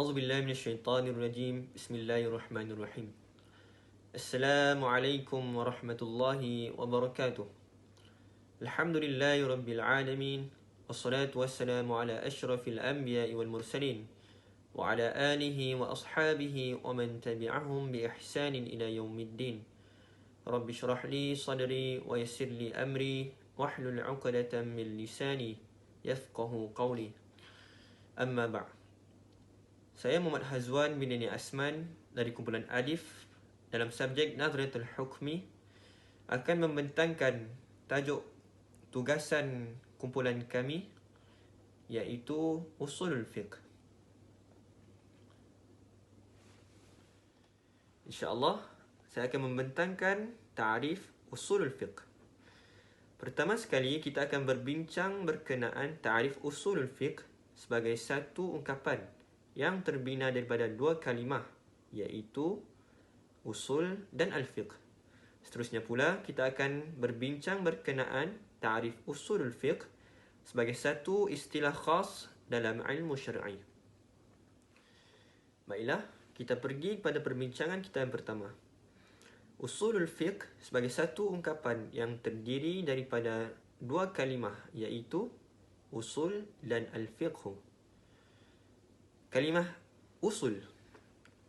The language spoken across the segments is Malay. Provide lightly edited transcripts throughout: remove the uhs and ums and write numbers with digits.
أعوذ بالله من الشيطان الرجيم بسم الله الرحمن الرحيم السلام عليكم ورحمة الله وبركاته الحمد لله رب العالمين والصلاة والسلام على أشرف الأنبياء والمرسلين وعلى آله وأصحابه ومن تبعهم بإحسان إلى يوم الدين رب اشرح لي صدري ويسر لي أمري واحلل عقدة من لساني يفقه قولي أما بعد. Saya Muhammad Hazwan bin Dani Asman dari kumpulan Alif dalam subjek Nazratul Hukmi akan membentangkan tajuk tugasan kumpulan kami iaitu Usulul Fiqh. InsyaAllah saya akan membentangkan ta'rif Usulul Fiqh. Pertama sekali kita akan berbincang berkenaan ta'rif Usulul Fiqh sebagai satu ungkapan yang terbina daripada dua kalimah iaitu usul dan al-fiqh. Seterusnya pula kita akan berbincang berkenaan ta'rif usulul fiqh sebagai satu istilah khas dalam ilmu syar'i. Baiklah, kita pergi pada perbincangan kita yang pertama. Usulul fiqh sebagai satu ungkapan yang terdiri daripada dua kalimah iaitu usul dan al-fiqh. Kalimah usul.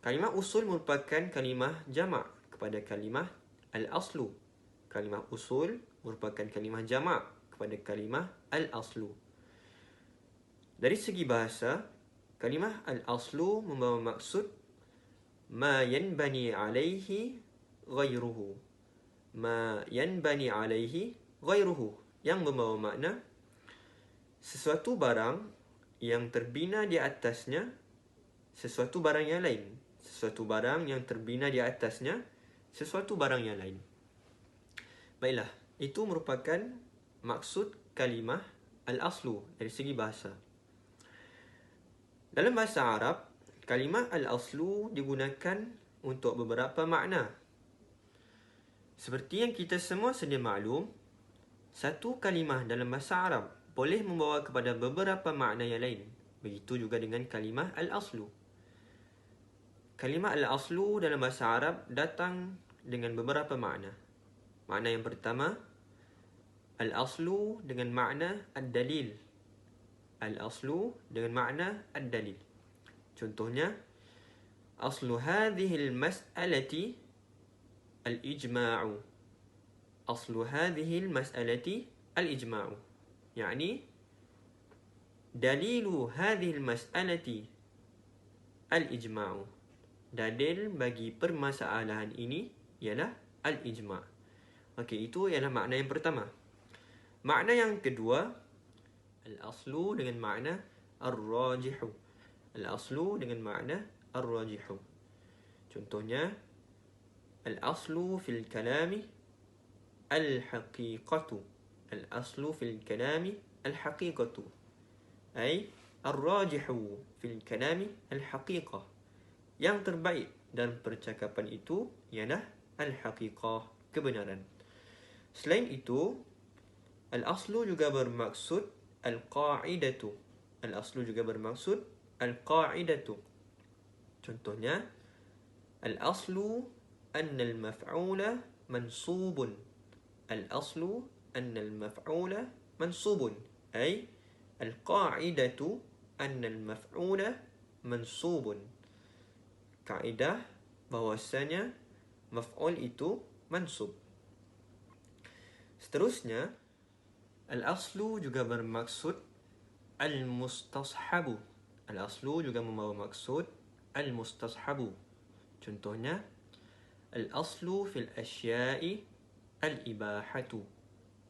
Kalimah usul merupakan kalimah jamak kepada kalimah al-aslu. Kalimah usul merupakan kalimah jamak kepada kalimah al-aslu. Dari segi bahasa, kalimah al-aslu membawa maksud ma yanbani alaihi ghairuhu. Ma yanbani alaihi ghairuhu, yang membawa makna sesuatu barang yang terbina di atasnya sesuatu barang yang lain. Sesuatu barang yang terbina di atasnya sesuatu barang yang lain. Baiklah, itu merupakan maksud kalimah al-aslu dari segi bahasa. Dalam bahasa Arab, kalimah al-aslu digunakan untuk beberapa makna. Seperti yang kita semua sedia maklum, satu kalimah dalam bahasa Arab boleh membawa kepada beberapa makna yang lain. Begitu juga dengan kalimah al-aslu. Kalimah al-aslu dalam bahasa Arab datang dengan beberapa makna. Makna yang pertama, al-aslu dengan makna ad-dalil. Al-aslu dengan makna ad-dalil. Contohnya, aslu hadhihi al-mas'alati al-ijma'u. Aslu hadhihi al-mas'alati al-ijma'u. يعني دليل هذه المسألة الإجماع. Dalil bagi permasalahan ini ialah al-ijma'. Okey, itu ialah makna yang pertama. Makna yang kedua, al-aslu dengan makna ar-rajihu. Al-aslu dengan makna ar-rajihu. Contohnya, al-aslu fil kalami al-haqiqatu. الأصل في الكلام الحقيقة، أي الراجح في الكلام الحقيقة. Yang terbaik dalam percakapan itu ialah al-haqiqah, kebenaran. Selain itu, al-aslu juga bermaksud al-qa'idatu. Al-aslu juga bermaksud al-qa'idatu. Contohnya, al-aslu anna al-maf'ula mansubun. Al-aslu أن المفعول منصوب، أي القاعدة أن المفعول منصوب. Kaedah bahwasanya maf'ul itu mansub. Seterusnya, al-aslu juga bermaksud al-mustashabu. Al-aslu juga membawa maksud al-mustashabu. Contohnya, al-aslu fil asya'i al-ibahatu.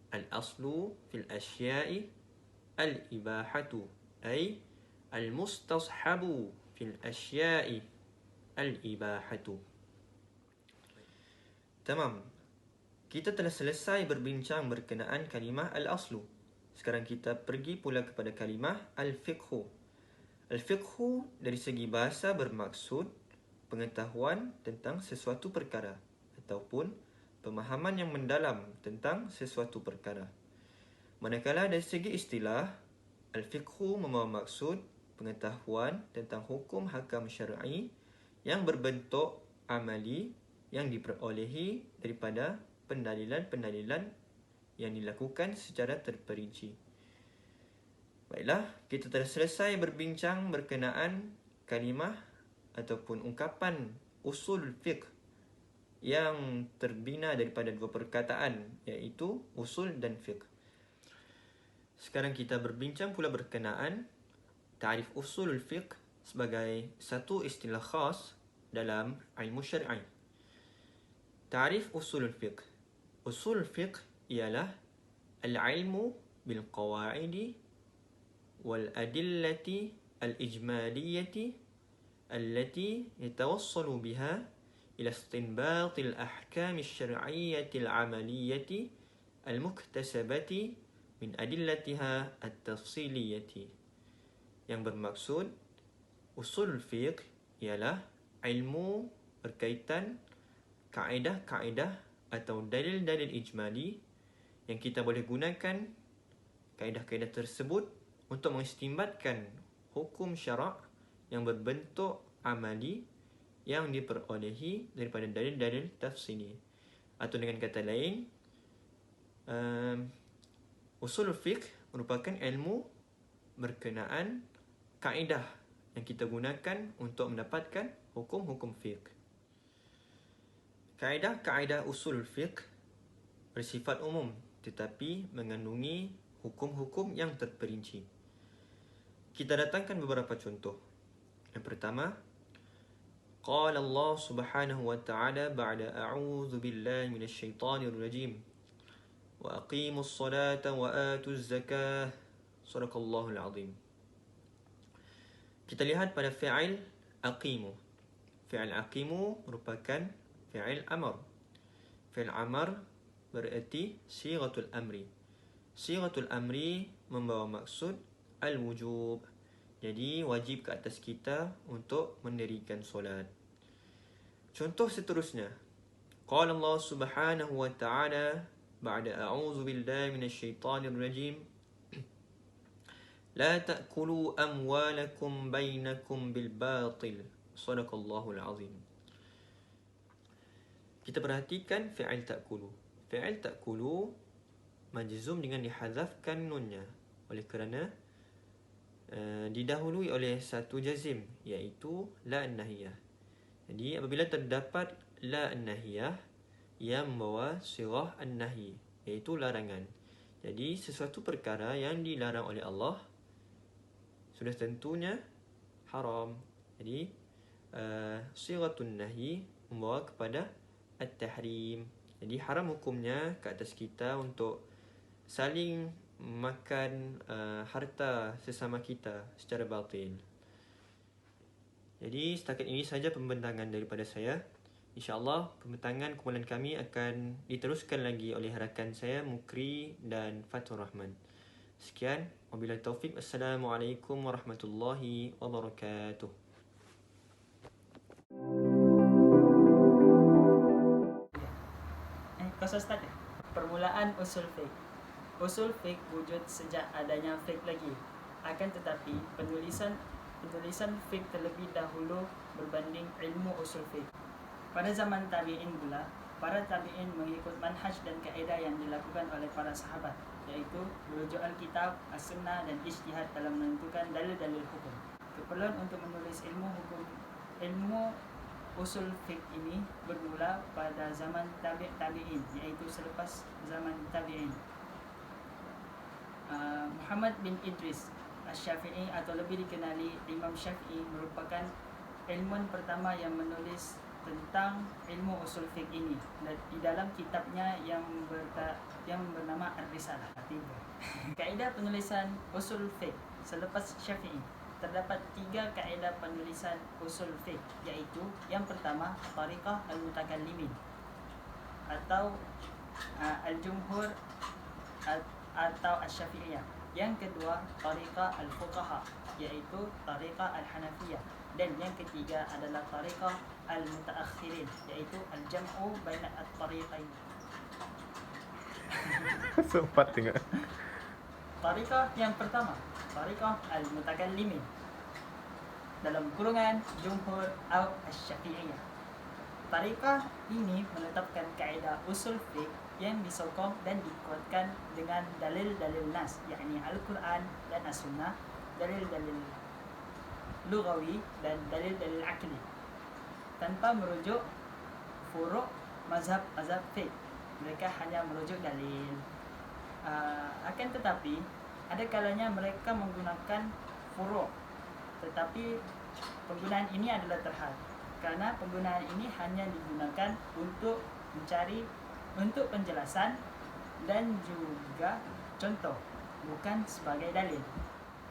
Al-aslu fil asya'i al-ibahatu, ay al-mustashabu fil asya'i al-ibahatu. Tamam. Kita telah selesai berbincang berkenaan kalimah al-aslu. Sekarang kita pergi pula kepada kalimah al-fiqhu. Al-fiqhu dari segi bahasa bermaksud pengetahuan tentang sesuatu perkara ataupun pemahaman yang mendalam tentang sesuatu perkara. Manakala dari segi istilah, al-fiqhu membawa maksud pengetahuan tentang hukum hakam syar'i yang berbentuk amali yang diperolehi daripada pendalilan-pendalilan yang dilakukan secara terperinci. Baiklah, kita telah selesai berbincang berkenaan kalimah ataupun ungkapan usul fiqh yang terbina daripada dua perkataan, iaitu usul dan fiqh. Sekarang kita berbincang pula berkenaan ta'rif usul fiqh sebagai satu istilah khas dalam ilmu syar'i. Ta'rif usul fiqh. Usul fiqh ialah al-ilmu bil qawaidi wal adillati al-ijmaliyati allati yatawassalu biha ila istinbat al-ahkam al-syar'iyyah al-amaliyyah al-muktasabah min adillatiha at-tafsiliyah. Yang bermaksud usul fiqh ialah ilmu berkaitan kaedah-kaedah atau dalil-dalil ijmali yang kita boleh gunakan kaedah-kaedah tersebut untuk mengistimbatkan hukum syarak yang berbentuk amali yang diperolehi daripada dalil-dalil tafsili. Atau dengan kata lain, usul fiqh merupakan ilmu berkenaan kaedah yang kita gunakan untuk mendapatkan hukum-hukum fiqh. Kaedah-kaedah usul fiqh bersifat umum tetapi mengandungi hukum-hukum yang terperinci. Kita datangkan beberapa contoh. Yang pertama, qala Allah Subhanahu wa ta'ala ba'da a'udzu billahi minasy syaithanir rajim. Wa aqimus salata wa atuz zakah. Shadaqallahul azim. Kita lihat pada fi'il aqimu. Fi'il aqimu merupakan fi'il amr. Fi'il amr bererti sighatul amri. Sighatul amri membawa maksud al-wujub. Jadi wajib ke atas kita untuk mendirikan solat. Contoh seterusnya. Qala Allah Subhanahu wa ta'ala ba'da a'udzu billahi minasy syaithanir rajim. La ta'kulu amwalakum bainakum bil batil. Shadaqallahul azim. Kita perhatikan fi'il ta'kulu. Fi'il ta'kulu majzum dengan dihadzafkan nunnya oleh kerana didahului oleh satu jazim, iaitu la an-nahiyah. Jadi apabila terdapat la an-nahiyah yang membawa sirah an-nahi, iaitu larangan. Jadi sesuatu perkara yang dilarang oleh Allah sudah tentunya haram. Jadi siratun nahi membawa kepada at-tahrim. Jadi haram hukumnya ke atas kita untuk saling makan harta sesama kita secara batil. Jadi setakat ini saja pembentangan daripada saya. InsyaAllah pembentangan kumpulan kami akan diteruskan lagi oleh rakan saya Mukri dan Fathur Rahman. Sekian, wabillahi taufik. Assalamualaikum warahmatullahi wabarakatuh. Kau start ya? Permulaan usul fiqh. Usul fiqh wujud sejak adanya fiqh lagi. Akan tetapi penulisan fiqh terlebih dahulu berbanding ilmu usul fiqh. Pada zaman tabi'in pula, para tabi'in mengikut manhaj dan kaedah yang dilakukan oleh para sahabat, iaitu merujuk Alkitab, As-Sunnah dan ijtihad dalam menentukan dalil-dalil hukum. Keperluan untuk menulis ilmu usul fiqh ini bermula pada zaman tabi'in, iaitu selepas zaman tabi'in. Muhammad bin Idris Asy-Syafi'i atau lebih dikenali Imam Syafi'i merupakan ilmuwan pertama yang menulis tentang ilmu usul fiqh ini di dalam kitabnya yang bernama Ar-Risalah. Kaedah penulisan usul fiqh selepas Syafi'i. Terdapat 3 kaedah penulisan usul fiqh, iaitu yang pertama tariqah al-mutakallimin atau al-jumhur atau asy-syafi'iyah. Yang kedua tariqah al-fuqaha, iaitu tariqah al-hanafiyah. Dan yang ketiga adalah tariqah al-mutaakhirin, iaitu al-jam'u baina at-tariqain. Sempat tengok. Tariqah yang pertama, tariqah al-mutakallimin. dalam kurungan Jumhur atau Asy-Syafi'iyah. Tariqah ini menetapkan kaedah usul fiqh yang disokong dan dikuatkan dengan dalil-dalil nas, yakni Al-Quran dan As-Sunnah, dalil-dalil lughawi dan dalil-dalil akli, tanpa merujuk furuk mazhab fiqh. Mereka hanya merujuk dalil. Akan tetapi ada kalanya mereka menggunakan furuk, tetapi penggunaan ini adalah terhad, karena penggunaan ini hanya digunakan untuk penjelasan dan juga contoh, bukan sebagai dalil.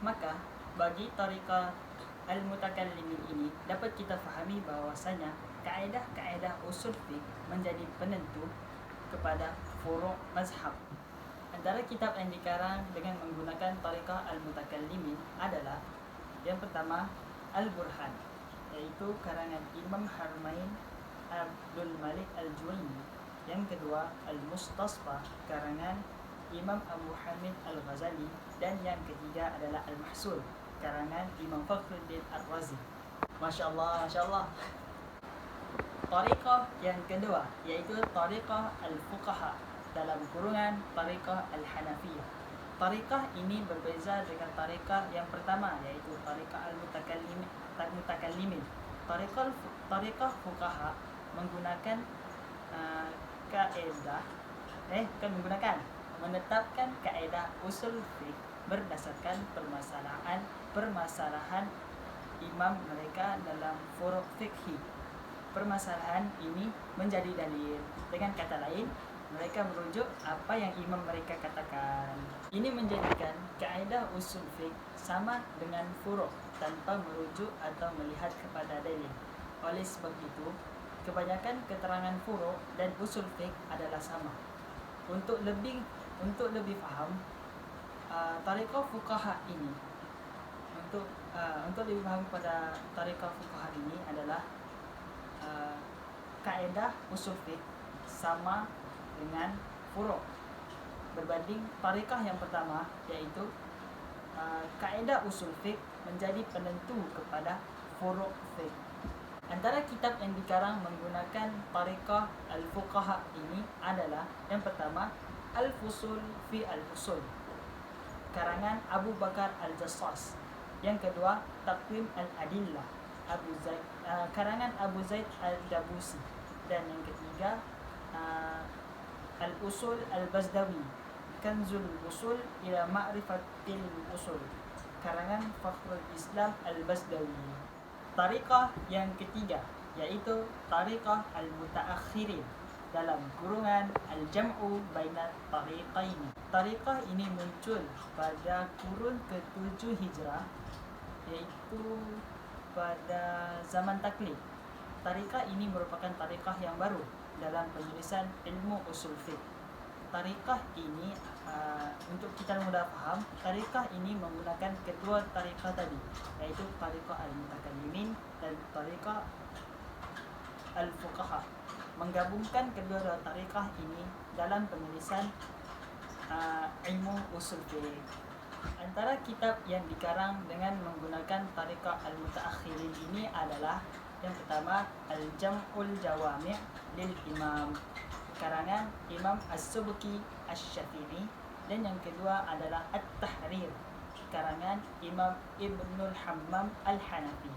Maka bagi tariqah al-mutakallimin ini dapat kita fahami bahawasanya kaedah-kaedah usul fiqh menjadi penentu kepada furu' mazhab. Antara kitab yang dikarang dengan menggunakan tariqah al-mutakallimin adalah yang pertama Al-Burhan, yaitu karangan Imam Haramain Abdul Malik Al-Juwaini. Yang kedua Al-Mustasfa, karangan Imam Abu Hamid Al-Ghazali. Dan yang ketiga adalah Al-Mahsul, karangan Imam Fakhruddin Ar-Razi. Masya Allah, Masya Allah. Tariqah yang kedua yaitu Tariqah Al-Fuqaha, dalam kurungan Tariqah Al-Hanafiyah. Tariqah ini berbeza dengan tariqah yang pertama, yaitu tariqah al-mutakallimin. Tariqah fuqaha menggunakan menetapkan kaedah usul fiqh berdasarkan permasalahan imam mereka dalam furu' fikhi. Permasalahan ini menjadi dalil. Dengan kata lain, mereka merujuk apa yang imam mereka katakan. Ini menjadikan kaedah usul fiqh sama dengan furu' tanpa merujuk atau melihat kepada dalil. Oleh sebab itu, kebanyakan keterangan furu' dan usul fiqh adalah sama. Untuk lebih faham tariqah fuqaha ini, untuk lebih faham pada tariqah fuqaha ini adalah kaedah usul fiqh sama dengan furu', berbanding tariqah yang pertama, yaitu kaedah usul fiqh menjadi penentu kepada furu' fiqh. Antara kitab yang dikarang menggunakan tariqah al-fuqaha ini adalah yang pertama Al-Fusul fi Al-Usul, karangan Abu Bakar Al-Jassas. Yang kedua Taqwim Al-Adillah, karangan Abu Zaid Al-Dabusi. Dan yang ketiga Al-Usul Al-Bazdawi, Kanzul Usul ila Ma'rifatil Usul, karangan Fakhrul Islam Al-Bazdawi. Tariqah yang ketiga yaitu Tariqah Al-Mutaakhirin, dalam kurungan Al-Jam'u Baina Tariqaini. Tariqah ini muncul pada kurun ke-7 Hijrah, yaitu pada zaman taklid. Tariqah ini merupakan tariqah yang baru dalam penulisan ilmu usul fiqh. Tariqah ini untuk kita mudah faham, tariqah ini menggunakan kedua tariqah tadi, yaitu tariqah al-mutakallimin dan tariqah al-fuqaha. Menggabungkan kedua tariqah ini dalam penulisan ilmu usul fiqh. Antara kitab yang dikarang dengan menggunakan tariqah al-mutaakhirin ini adalah yang pertama Al-Jam'ul Jawami' lil Imam, karangan Imam As-Subki Asy-Syafi'i. Dan yang kedua adalah At-Tahrir, karangan Imam Ibnul Hammam Al-Hanafi.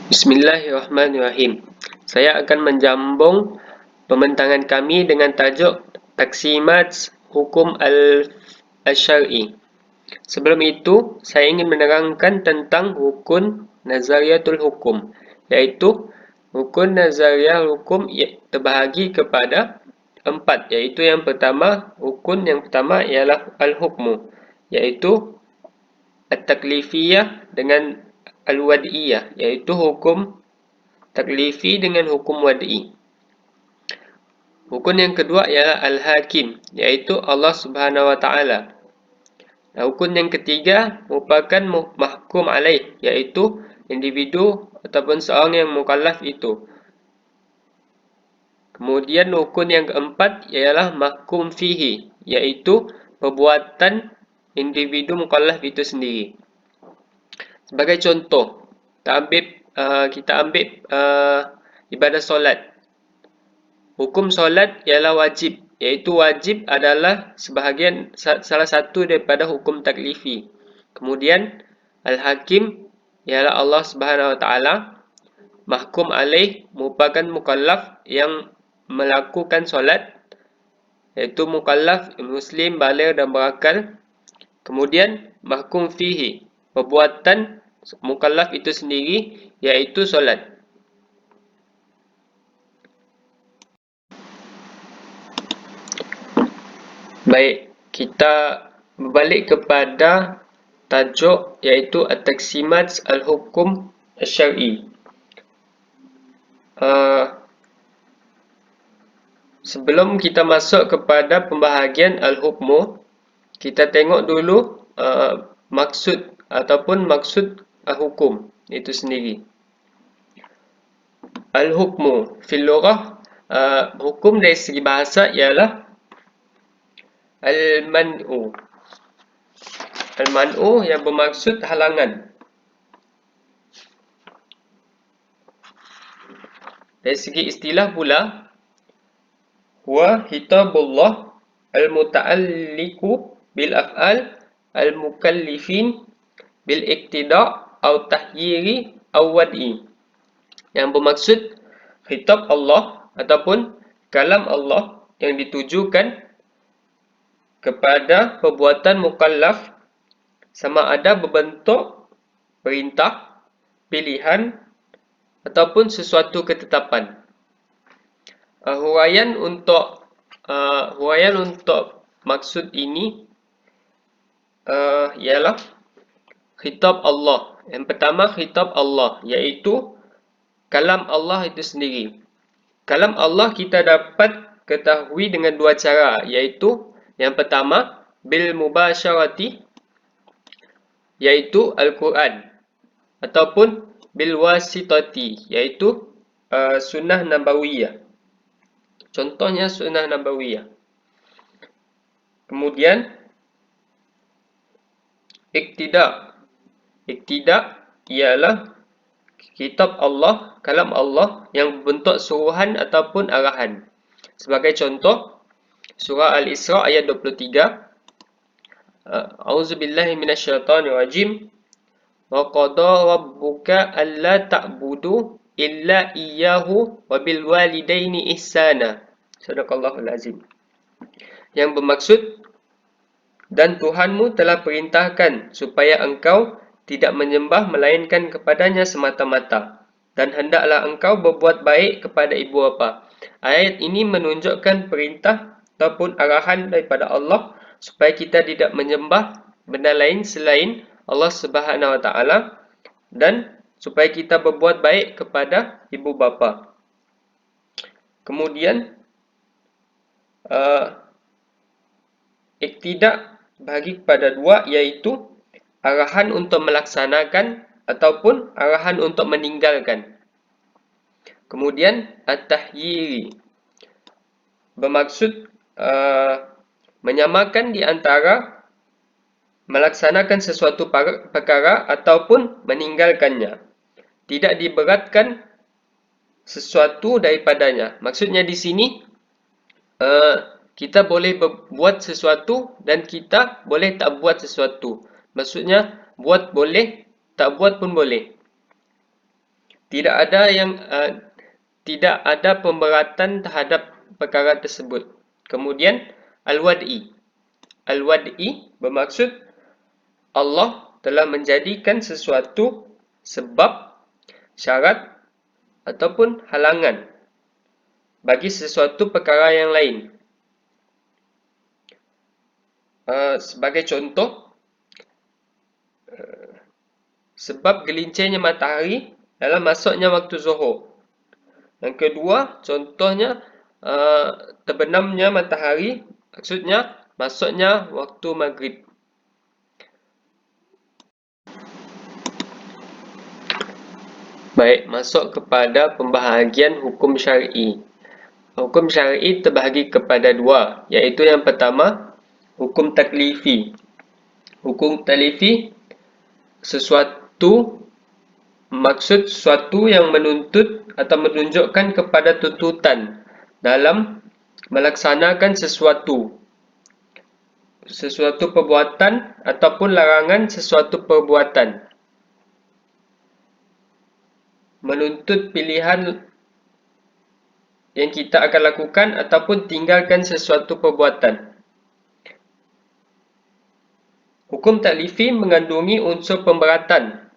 Bismillahirrahmanirrahim. Saya akan menjambung pembentangan kami dengan tajuk Taksimat Hukum Al-Syar'i. Sebelum itu, saya ingin menerangkan tentang rukun nazariyatul hukum, iaitu rukun nazariyah hukum terbahagi kepada 4, iaitu rukun yang pertama ialah al-hukmu, iaitu at-taklifiyah dengan al-wad'iyah, iaitu hukum taklifi dengan hukum wad'i. Rukun yang kedua ialah al-hakim, iaitu Allah Subhanahu wa taala. Rukun yang ketiga merupakan mahkum alaih, iaitu individu ataupun seorang yang mukallaf itu. Kemudian rukun yang keempat ialah mahkum fihi, iaitu perbuatan individu mukallaf itu sendiri. Sebagai contoh, kita ambil ibadah solat. Hukum solat ialah wajib, iaitu wajib adalah salah satu daripada hukum taklifi. Kemudian al-hakim ialah Allah Subhanahu wa taala, mahkum alaih merupakan mukallaf yang melakukan solat, iaitu mukallaf muslim baligh dan berakal. Kemudian mahkum fihi, perbuatan mukallaf itu sendiri, iaitu solat. Baik, kita berbalik kepada tajuk iaitu at-taqsimat al-hukum asy-syar'i. Sebelum kita masuk kepada pembahagian al-hukmu, kita tengok dulu maksud hukum itu sendiri. Al-hukmu fil lughah, hukum dari segi bahasa ialah al-man'u. Al-man'u yang bermaksud halangan. Dari segi istilah pula, huwa hitabullah al-muta'alliqu bil af'al al-mukallifin bil iqtida' aw tahyiri aw wad'i. Yang bermaksud khitab Allah ataupun kalam Allah yang ditujukan kepada perbuatan mukallaf, sama ada berbentuk perintah, pilihan ataupun sesuatu ketetapan. Huraian untuk maksud ini ialah khitab Allah. Yang pertama, khitab Allah, iaitu kalam Allah itu sendiri. Kalam Allah kita dapat ketahui dengan dua cara, iaitu yang pertama, bil mubasyarati, iaitu Al-Quran, ataupun bil wasitati, iaitu sunnah nabawiyah. Contohnya sunnah nabawiyah. Kemudian iktida. Iktida ialah kitab Allah, kalam Allah yang berbentuk suruhan ataupun arahan. Sebagai contoh, surah Al-Isra ayat 23. A'udzubillahi minasyaitonir rajim. Wa qada rabbuka alla ta'budu illa iyyahu wa bil walidaini ihsana. Sadaqallahul azim. Yang bermaksud, dan Tuhanmu telah perintahkan supaya engkau tidak menyembah melainkan kepadanya semata-mata, dan hendaklah engkau berbuat baik kepada ibu bapa. Ayat ini menunjukkan perintah ataupun arahan daripada Allah supaya kita tidak menyembah benda lain selain Allah Subhanahu wa taala, dan supaya kita berbuat baik kepada ibu bapa. Kemudian iktidak bagi kepada dua, iaitu arahan untuk melaksanakan ataupun arahan untuk meninggalkan. Kemudian at-tahyiri bermaksud menyamakan di antara melaksanakan sesuatu perkara ataupun meninggalkannya. Tidak diberatkan sesuatu daripadanya. Maksudnya di sini kita boleh buat sesuatu dan kita boleh tak buat sesuatu. Maksudnya buat boleh, tak buat pun boleh. Tidak ada pemberatan terhadap perkara tersebut. Kemudian al-wad'i. Al-wad'i bermaksud Allah telah menjadikan sesuatu sebab, syarat ataupun halangan bagi sesuatu perkara yang lain. Sebagai contoh, sebab gelincirnya matahari dalam masuknya waktu zuhur. Yang kedua, contohnya terbenamnya matahari, maksudnya masuknya waktu maghrib. Baik, masuk kepada pembahagian hukum syar'i. Hukum syar'i terbahagi kepada dua, iaitu yang pertama, hukum taklifi. Hukum taklifi sesuatu, maksud sesuatu yang menuntut atau menunjukkan kepada tuntutan dalam melaksanakan sesuatu perbuatan ataupun larangan sesuatu perbuatan. Menuntut pilihan yang kita akan lakukan ataupun tinggalkan sesuatu perbuatan. Hukum taklifi mengandungi unsur pemberatan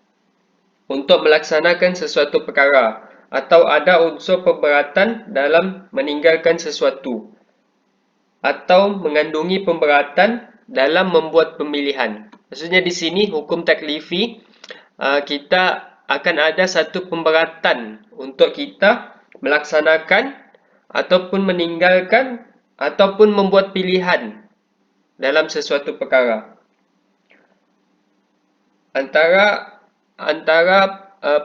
untuk melaksanakan sesuatu perkara, atau ada unsur pemberatan dalam meninggalkan sesuatu, atau mengandungi pemberatan dalam membuat pemilihan. Maksudnya di sini hukum taklifi, kita akan ada satu pemberatan untuk kita melaksanakan ataupun meninggalkan ataupun membuat pilihan dalam sesuatu perkara. Antara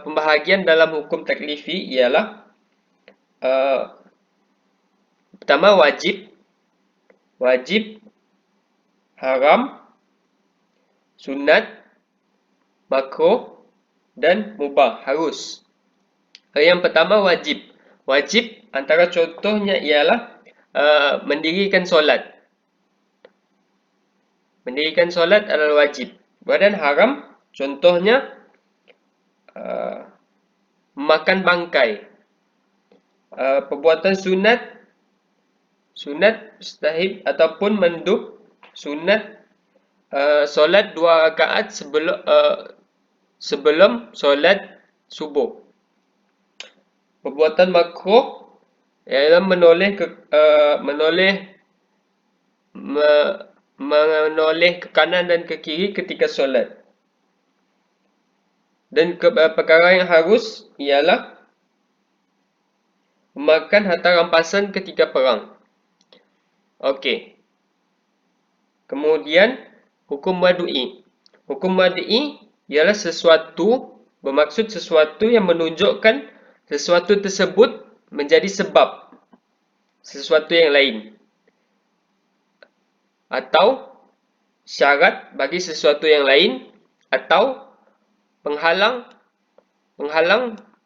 pembahagian dalam hukum taklifi ialah pertama wajib, haram, sunat, makruh dan mubah, harus. Yang pertama wajib. Wajib antara contohnya ialah mendirikan solat. Mendirikan solat adalah wajib. Badan haram contohnya makan bangkai. Perbuatan sunat mustahib ataupun mandub, sunat solat 2 rakaat sebelum solat subuh. Perbuatan makruh ialah menoleh ke kanan dan ke kiri ketika solat. Dan perkara yang harus ialah memakan harta rampasan ketika perang. Okey. Kemudian hukum wad'i. Hukum wad'i ialah bermaksud sesuatu yang menunjukkan sesuatu tersebut menjadi sebab sesuatu yang lain, atau syarat bagi sesuatu yang lain, atau penghalang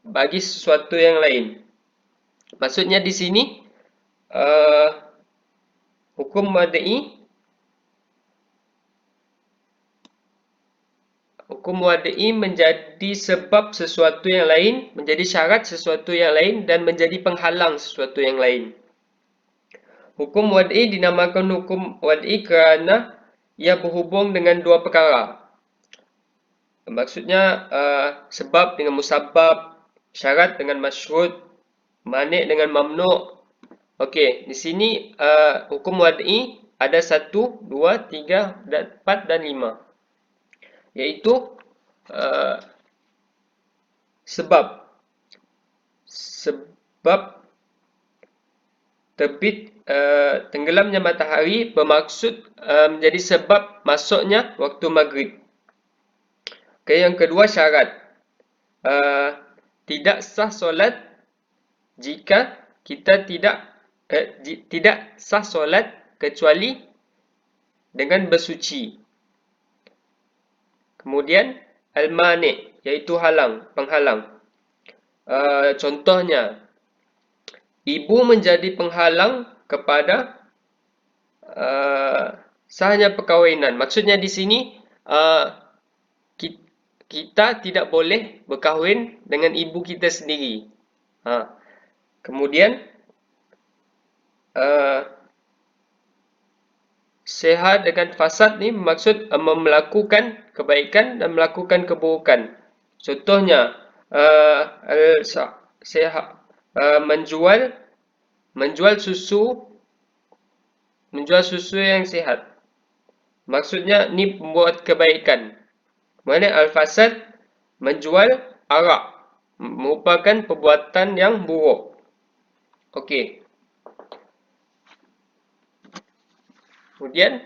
bagi sesuatu yang lain. Maksudnya di sini hukum wad'i menjadi sebab sesuatu yang lain, menjadi syarat sesuatu yang lain, dan menjadi penghalang sesuatu yang lain. Hukum wad'i dinamakan hukum wad'i kerana ia berhubung dengan dua perkara. Maksudnya sebab dengan musabbab, syarat dengan masyrut, mani' dengan mamnu'. Okey, di sini hukum wad'i ada 1, 2, 3, 4 dan 5. Iaitu sebab terbit tenggelamnya matahari bermaksud menjadi sebab masuknya waktu maghrib. Yang kedua syarat. Tidak sah solat jika kita tidak sah solat kecuali dengan bersuci. Kemudian al-mani', iaitu penghalang. Contohnya, ibu menjadi penghalang kepada sahnya perkahwinan. Maksudnya di sini kita tidak boleh berkahwin dengan ibu kita sendiri. Kemudian sehat dengan fasad ni bermaksud melakukan kebaikan dan melakukan keburukan. Contohnya menjual susu yang sehat. Maksudnya ni membuat kebaikan. Mana al-fasad, menjual arak, merupakan perbuatan yang buruk. Okey. Kemudian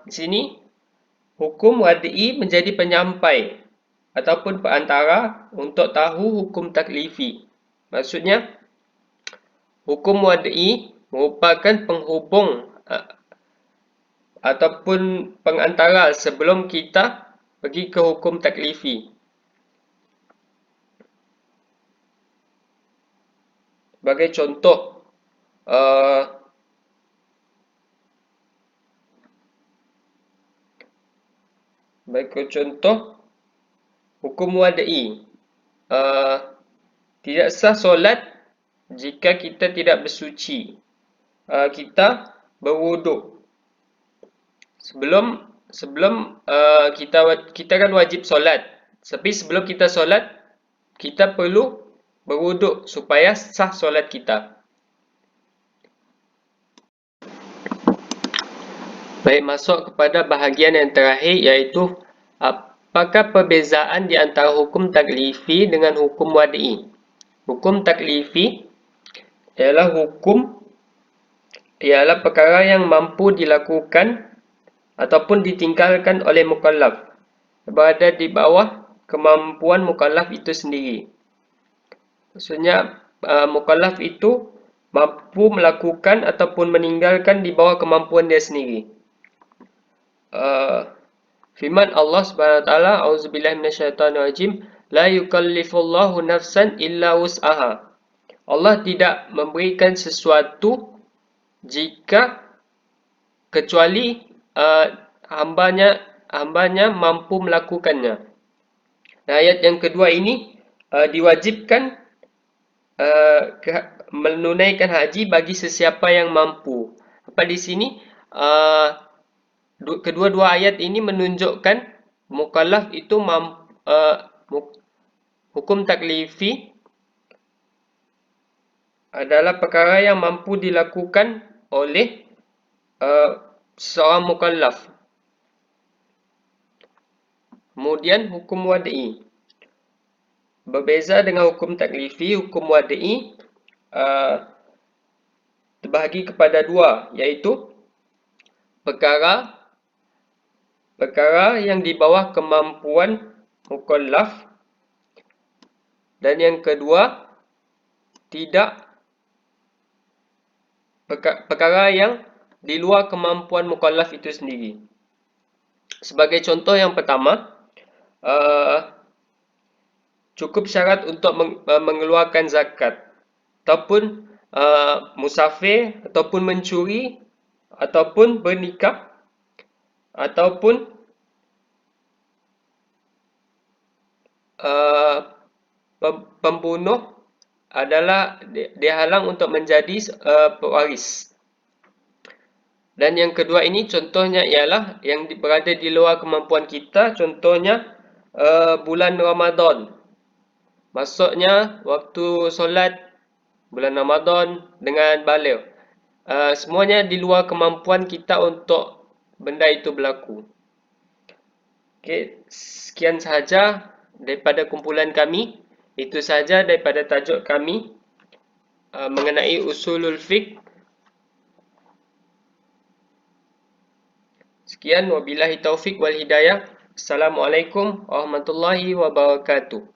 di sini hukum wad'i menjadi penyampai ataupun perantara untuk tahu hukum taklifi. Maksudnya hukum wad'i merupakan penghubung ataupun pengantara sebelum kita pergi ke hukum taklifi. Sebagai contoh, hukum wad'i. Tidak sah solat jika kita tidak bersuci. Kita berwuduk. Sebelum kita kan wajib solat. Tapi sebelum kita solat, kita perlu berwuduk supaya sah solat kita. Baik, masuk kepada bahagian yang terakhir, iaitu apakah perbezaan di antara hukum taklifi dengan hukum wad'i? Hukum taklifi ialah perkara yang mampu dilakukan ataupun ditinggalkan oleh mukallaf, berada di bawah kemampuan mukallaf itu sendiri. Maksudnya mukallaf itu mampu melakukan ataupun meninggalkan di bawah kemampuan dia sendiri. Firman Allah Subhanahu wa taala, auzubillahi minasyaitonirrajim, la yukallifullahu nafsan illa wus'aha. Allah tidak memberikan sesuatu kecuali hambanya mampu melakukannya. Dan ayat yang kedua ini diwajibkan menunaikan haji bagi sesiapa yang mampu. Apa di sini? Kedua-dua ayat ini menunjukkan mukallaf itu hukum taklifi adalah perkara yang mampu dilakukan oleh seorang mukallaf. Kemudian hukum wad'i. Berbeza dengan hukum taklifi, hukum wad'i terbahagi kepada dua, iaitu perkara yang di bawah kemampuan mukallaf, dan yang kedua perkara yang di luar kemampuan mukallaf itu sendiri. Sebagai contoh yang pertama, cukup syarat untuk mengeluarkan zakat, ataupun musafir, ataupun mencuri, ataupun bernikah, ataupun pembunuh adalah dihalang untuk menjadi pewaris. Dan yang kedua ini contohnya ialah yang berada di luar kemampuan kita, contohnya bulan Ramadan. Maksudnya waktu solat bulan Ramadan dengan baligh. Semuanya di luar kemampuan kita untuk benda itu berlaku. Okey, sekian sahaja daripada kumpulan kami. Itu sahaja daripada tajuk kami mengenai usulul fiqh. Sekian, wabillahi taufik wal hidayah. Assalamualaikum warahmatullahi wabarakatuh.